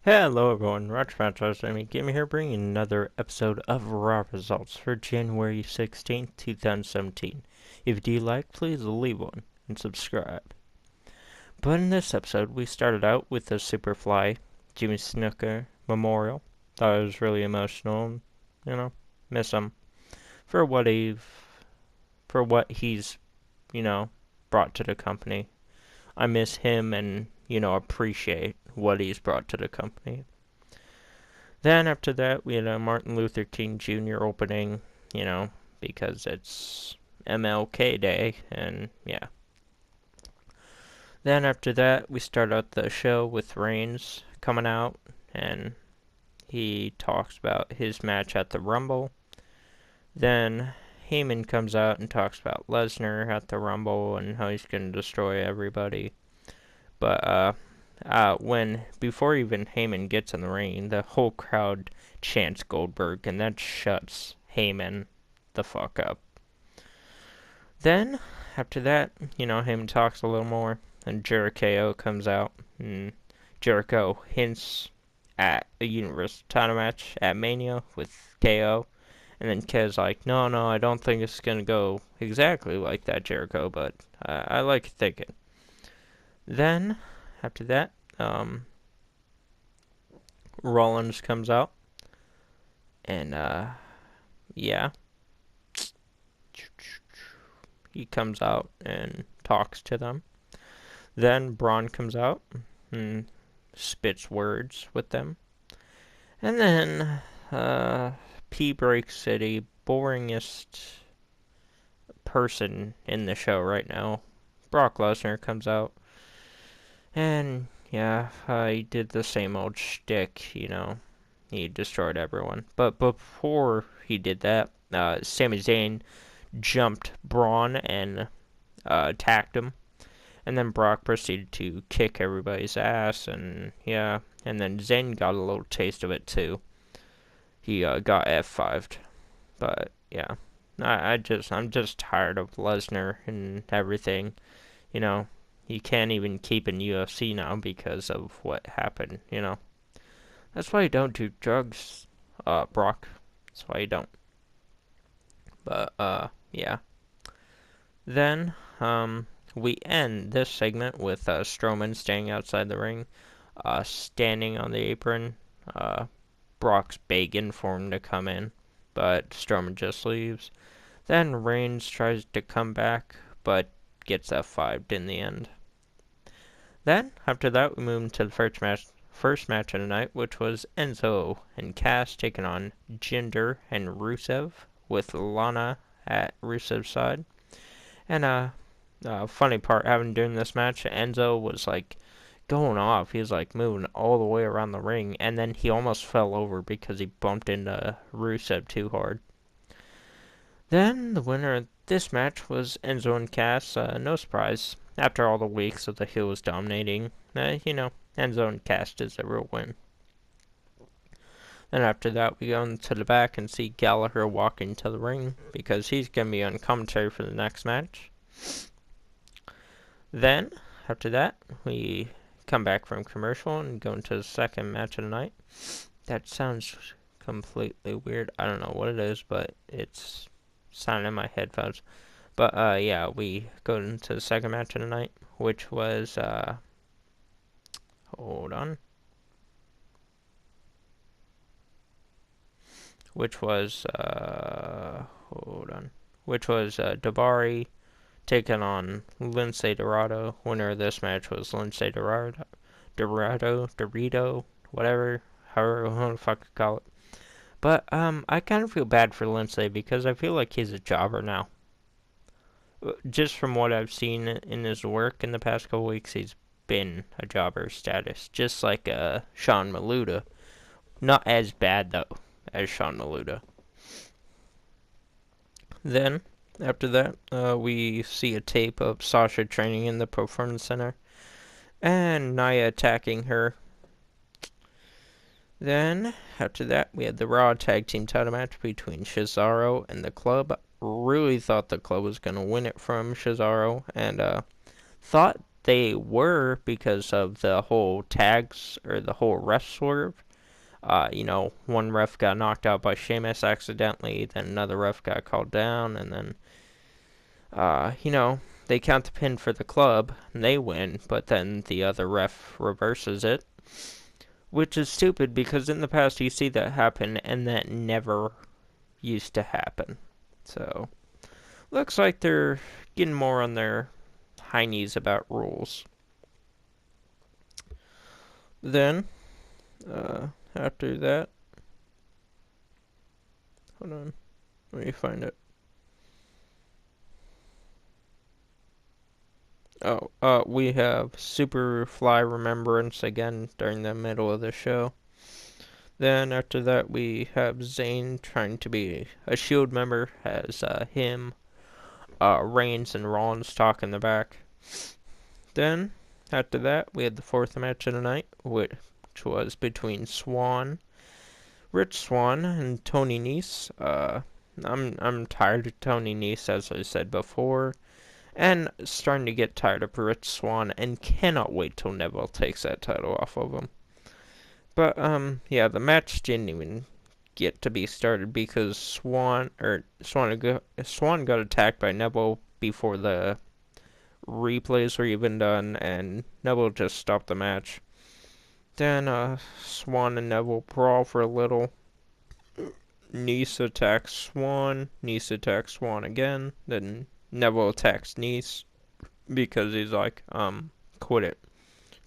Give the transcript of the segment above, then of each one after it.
Hello everyone, Roger Fantastic Enemy Gamer here, bringing another episode of Raw Results for January 16th, 2017. If you do like, please leave one and subscribe. But in this episode, we started out with the Superfly Jimmy Snuka Memorial. Thought it was really emotional, miss him for what he's, brought to the company. I miss him and, appreciate what he's brought to the company. Then after that, we had a Martin Luther King Jr. opening, because it's MLK Day, and yeah. Then after that, we start out the show with Reigns coming out, and he talks about his match at the Rumble. Then Heyman comes out and talks about Lesnar at the Rumble and how he's going to destroy everybody. But before even Heyman gets in the ring, the whole crowd chants Goldberg, and that shuts Heyman the fuck up. Then, after that, Heyman talks a little more, and Jericho comes out, and Jericho hints at a Universal title match at Mania with KO, and then KO's like, no, I don't think it's gonna go exactly like that, Jericho, but I like thinking. Then, after that, Rollins comes out, and yeah, he comes out and talks to them. Then Braun comes out and spits words with them. And then P Break City, boringest person in the show right now, Brock Lesnar comes out. And yeah, he did the same old shtick, he destroyed everyone. But before he did that, Sami Zayn jumped Braun and attacked him. And then Brock proceeded to kick everybody's ass, and yeah, and then Zayn got a little taste of it too. He got F5'd, but yeah, I'm just tired of Lesnar and everything. He can't even keep in UFC now because of what happened. That's why you don't do drugs, Brock. That's why you don't. But yeah. Then we end this segment with Strowman standing outside the ring, standing on the apron. Brock's begging for him to come in, but Strowman just leaves. Then Reigns tries to come back, but gets F5'd in the end. Then, after that, we move into the first match of the night, which was Enzo and Cass taking on Jinder and Rusev, with Lana at Rusev's side. And funny part having during this match, Enzo was like going off. He was like moving all the way around the ring, and then he almost fell over because he bumped into Rusev too hard. Then the winner of this match was Enzo and Cass. No surprise. After all the weeks of the heels dominating, Enzo and Cass is a real win. Then after that, we go into the back and see Gallagher walk into the ring because he's going to be on commentary for the next match. Then, after that, we come back from commercial and go into the second match of the night. That sounds completely weird. I don't know what it is, but it's sounding in my headphones. But yeah, we go into the second match of the night, which was hold on. Which was Dabari taking on Lince Dorado. Winner of this match was Lince Dorado, whatever, however the fuck you call it. But I kind of feel bad for Lince because I feel like he's a jobber now. Just from what I've seen in his work in the past couple weeks, he's been a jobber status, just like Sean Maluda. Not as bad though as Sean Maluda. Then, after that, we see a tape of Sasha training in the Performance Center, and Nia attacking her. Then, after that, we had the Raw Tag Team title match between Cesaro and the Club. Really thought the Club was going to win it from Cesaro, and thought they were because of the whole tags or the whole ref swerve. One ref got knocked out by Sheamus accidentally, then another ref got called down, and then, they count the pin for the club, and they win, but then the other ref reverses it, which is stupid because in the past you see that happen, and that never used to happen. So, looks like they're getting more on their high knees about rules. Then, after that, hold on, let me find it. We have Superfly Remembrance again during the middle of the show. Then after that, we have Zayn trying to be a Shield member, has him, Reigns, and Rollins talk in the back. Then after that, we had the fourth match of the night, which was between Rich Swann, and Tony Nese. I'm tired of Tony Nese, as I said before, and starting to get tired of Rich Swann, and cannot wait till Neville takes that title off of him. But yeah, the match didn't even get to be started because Swann got attacked by Neville before the replays were even done, and Neville just stopped the match. Then Swann and Neville brawl for a little. Nese attacks Swann again. Then Neville attacks Nese because he's like, quit it.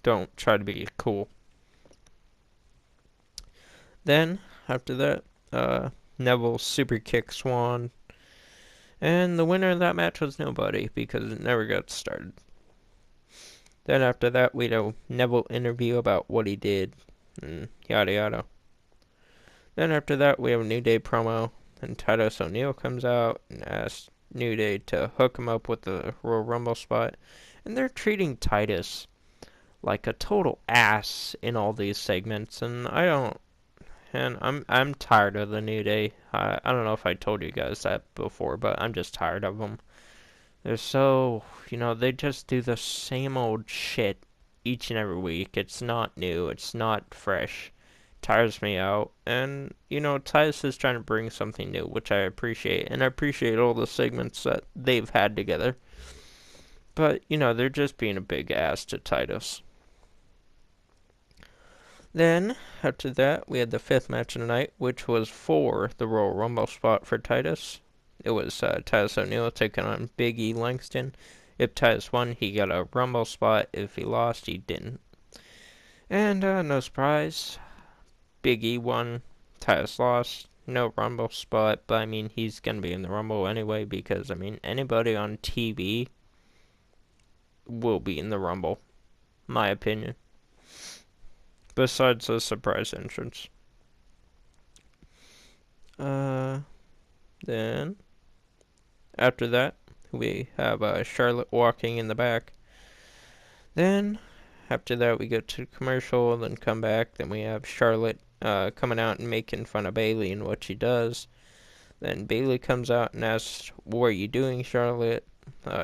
Don't try to be cool. Then, after that, Neville super kicks Swann. And the winner of that match was nobody because it never got started. Then after that, we had a Neville interview about what he did, and yada yada. Then after that, we have a New Day promo, and Titus O'Neil comes out and asks New Day to hook him up with the Royal Rumble spot. And they're treating Titus like a total ass in all these segments, and I'm tired of the New Day. I don't know if I told you guys that before, but I'm just tired of them. They're so, they just do the same old shit each and every week. It's not new. It's not fresh. It tires me out. And, Titus is trying to bring something new, which I appreciate. And I appreciate all the segments that they've had together. But, they're just being a big ass to Titus. Then, after that, we had the fifth match of the night, which was for the Royal Rumble spot for Titus. It was Titus O'Neil taking on Big E Langston. If Titus won, he got a Rumble spot. If he lost, he didn't. And no surprise, Big E won, Titus lost. No Rumble spot, but he's going to be in the Rumble anyway because, anybody on TV will be in the Rumble. My opinion. Besides the surprise entrance. Then, after that, we have Charlotte walking in the back. Then, after that, we go to commercial, then come back. Then we have Charlotte coming out and making fun of Bayley and what she does. Then Bayley comes out and asks, "What are you doing, Charlotte?"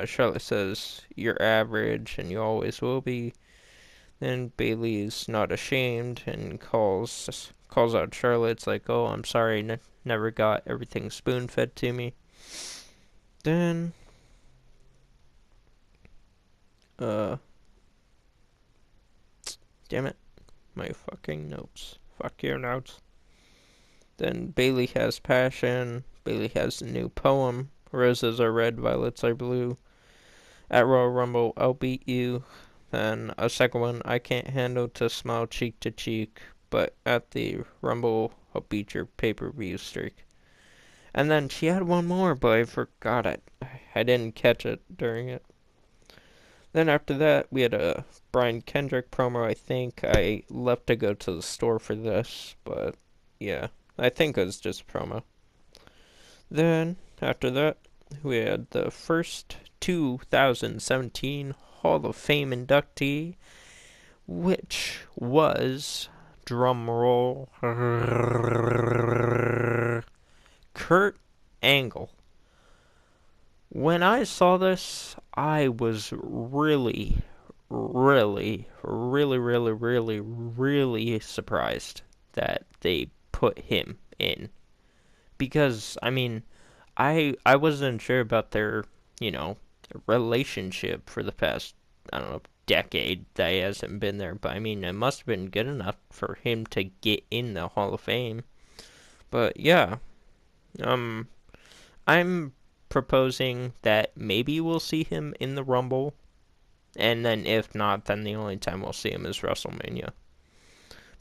Charlotte says, "You're average, and you always will be." Then Bayley's not ashamed and calls out Charlotte. It's like, "Oh, I'm sorry, never got everything spoon-fed to me." Then, damn it, my fucking notes. Fuck your notes. Then Bayley has passion. Bayley has a new poem. Roses are red, violets are blue. At Royal Rumble, I'll beat you. Then a second one, I can't handle to smile cheek to cheek, but at the Rumble, I'll beat your pay-per-view streak. And then she had one more, but I forgot it. I didn't catch it during it. Then after that, we had a Brian Kendrick promo, I think. I left to go to the store for this, but yeah, I think it was just a promo. Then, after that, we had the first 2017 Hall of Fame inductee, which was, drumroll, Kurt Angle. When I saw this, I was really, really, really, really, really, really surprised that they put him in. Because, I mean, I wasn't sure about their, you know, relationship for the past, I don't know, decade that he hasn't been there. But, I mean, it must have been good enough for him to get in the Hall of Fame. But, yeah, um, I'm proposing that maybe we'll see him in the Rumble. And then if not, then the only time we'll see him is WrestleMania.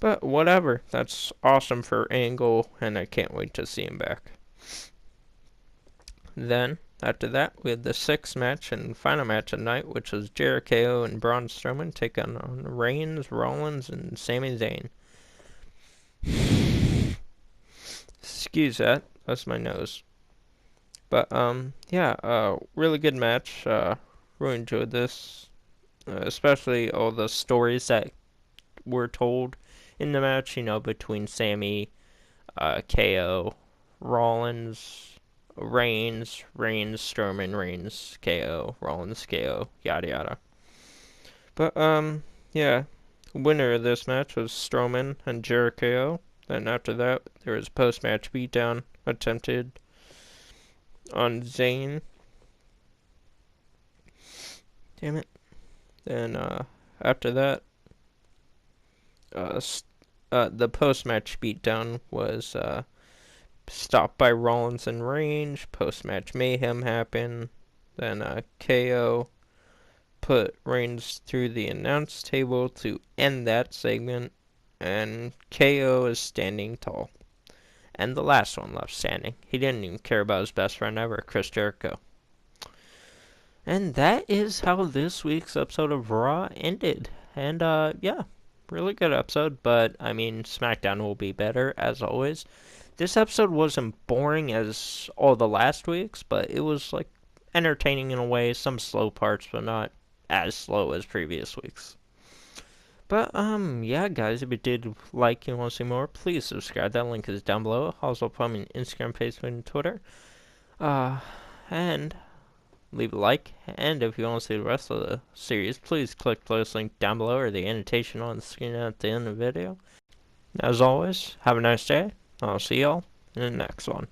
But whatever, that's awesome for Angle, and I can't wait to see him back. Then, after that, we had the sixth match and final match of the night, which was Jericho and Braun Strowman taking on Reigns, Rollins, and Sami Zayn. Excuse that, that's my nose. But, yeah, really good match. Really enjoyed this. Especially all the stories that were told in the match, you know, between Sammy, KO, Rollins, Reigns, Strowman, Reigns, KO, Rollins, KO, yada yada. But, yeah, winner of this match was Strowman and Jericho. Then after that, there was post-match beatdown attempted on Zayn. Damn it. Then, after that, the post-match beatdown was, stopped by Rollins and Reigns. Post-match mayhem happened. Then KO put Reigns through the announce table to end that segment. And KO is standing tall. And the last one left standing. He didn't even care about his best friend ever, Chris Jericho. And that is how this week's episode of Raw ended. And, yeah, really good episode. But, I mean, SmackDown will be better, as always. This episode wasn't boring as all the last weeks, but it was, like, entertaining in a way. Some slow parts, but not as slow as previous weeks. But, yeah, guys, if you did like and want to see more, please subscribe. That link is down below. Also, follow me on Instagram, Facebook, and Twitter. And leave a like. And if you want to see the rest of the series, please click the link down below or the annotation on the screen at the end of the video. As always, have a nice day. I'll see y'all in the next one.